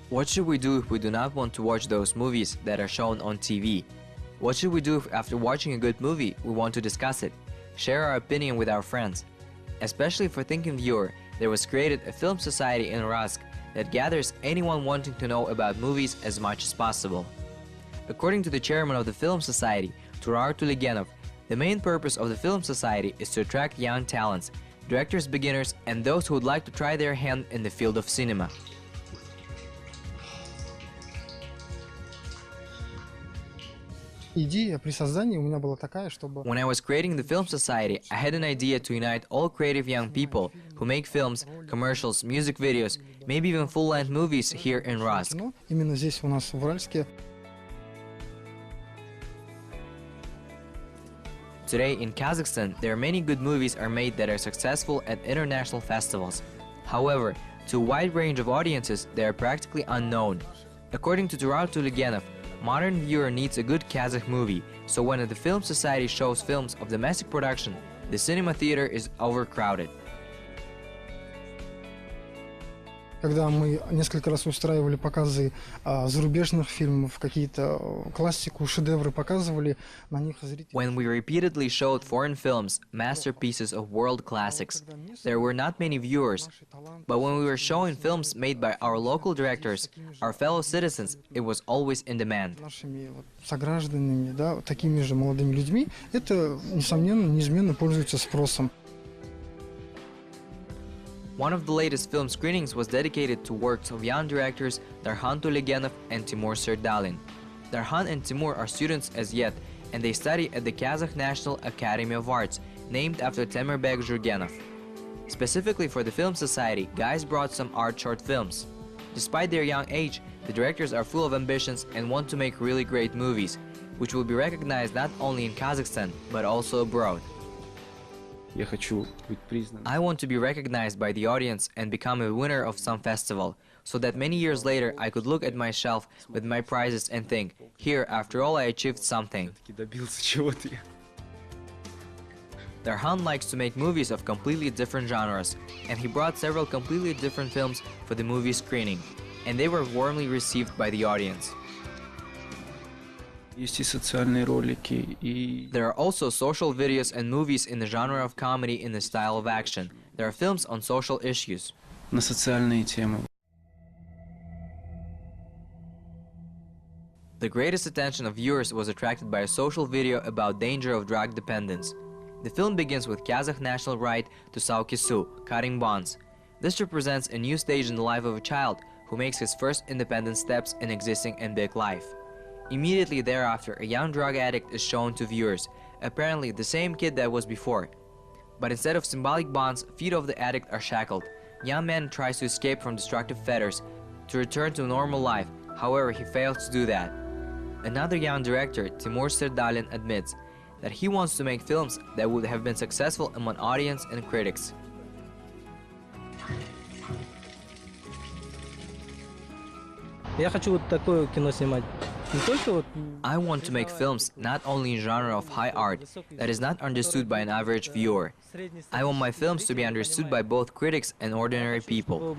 What should we do if we do not want to watch those movies that are shown on TV? What should we do if after watching a good movie we want to discuss it, share our opinion with our friends? Especially for thinking viewer, there was created a film society in Uralsk that gathers anyone wanting to know about movies as much as possible. According to the chairman of the film society, Turar Tuligenov, the main purpose of the film society is to attract young talents, directors, beginners, and those who would like to try their hand in the field of cinema. When I was creating the film society, I had an idea to unite all creative young people who make films, commercials, music videos, maybe even full-length movies here in Uralsk. Today in Kazakhstan, there are many good movies are made that are successful at international festivals. However, to a wide range of audiences, they are practically unknown. According to Turar Tuligenov, modern viewer needs a good Kazakh movie, so when the film society shows films of domestic production, the cinema theater is overcrowded. Когда мы несколько раз устраивали показы зарубежных фильмов, какие-то классику, шедевры показывали, на них зрители... When we repeatedly showed foreign films, masterpieces of world classics, there were not many viewers. But when we were showing films made by our local directors, our fellow citizens, it was always in demand. Нашими согражданами, да, такими же молодыми людьми, это, несомненно, неизменно пользуется спросом. One of the latest film screenings was dedicated to works of young directors Darhan Tuligenov and Timur Serdalin. Darhan and Timur are students as yet, and they study at the Kazakh National Academy of Arts, named after Temurbek Jurgenov. Specifically for the Film Society, guys brought some art short films. Despite their young age, the directors are full of ambitions and want to make really great movies, which will be recognized not only in Kazakhstan, but also abroad. I want to be recognized by the audience and become a winner of some festival, so that many years later I could look at my shelf with my prizes and think, here, after all, I achieved something. Darhan likes to make movies of completely different genres, and he brought several completely different films for the movie screening, and they were warmly received by the audience. There are also social videos and movies in the genre of comedy in the style of action. There are films on social issues. The greatest attention of viewers was attracted by a social video about danger of drug dependence. The film begins with Kazakh national right to Saukisu, cutting bonds. This represents a new stage in the life of a child who makes his first independent steps in existing and big life. Immediately thereafter, a young drug addict is shown to viewers, apparently the same kid that was before. But instead of symbolic bonds, feet of the addict are shackled. Young man tries to escape from destructive fetters to return to normal life, however he fails to do that. Another young director, Timur Serdalin, admits that he wants to make films that would have been successful among audience and critics. I want to make films not only in genre of high art that is not understood by an average viewer. I want my films to be understood by both critics and ordinary people.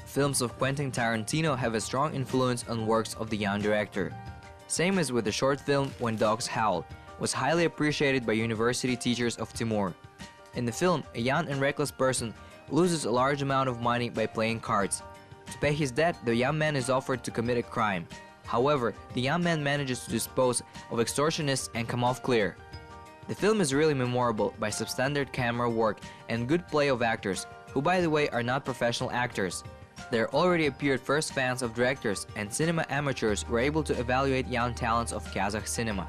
Films of Quentin Tarantino have a strong influence on works of the young director. Same as with the short film When Dogs Howl, was highly appreciated by university teachers of Timur. In the film, a young and reckless person loses a large amount of money by playing cards. To pay his debt, the young man is offered to commit a crime. However, the young man manages to dispose of extortionists and come off clear. The film is really memorable by substandard camera work and good play of actors, who by the way are not professional actors. There already appeared first fans of directors, and cinema amateurs were able to evaluate young talents of Kazakh cinema.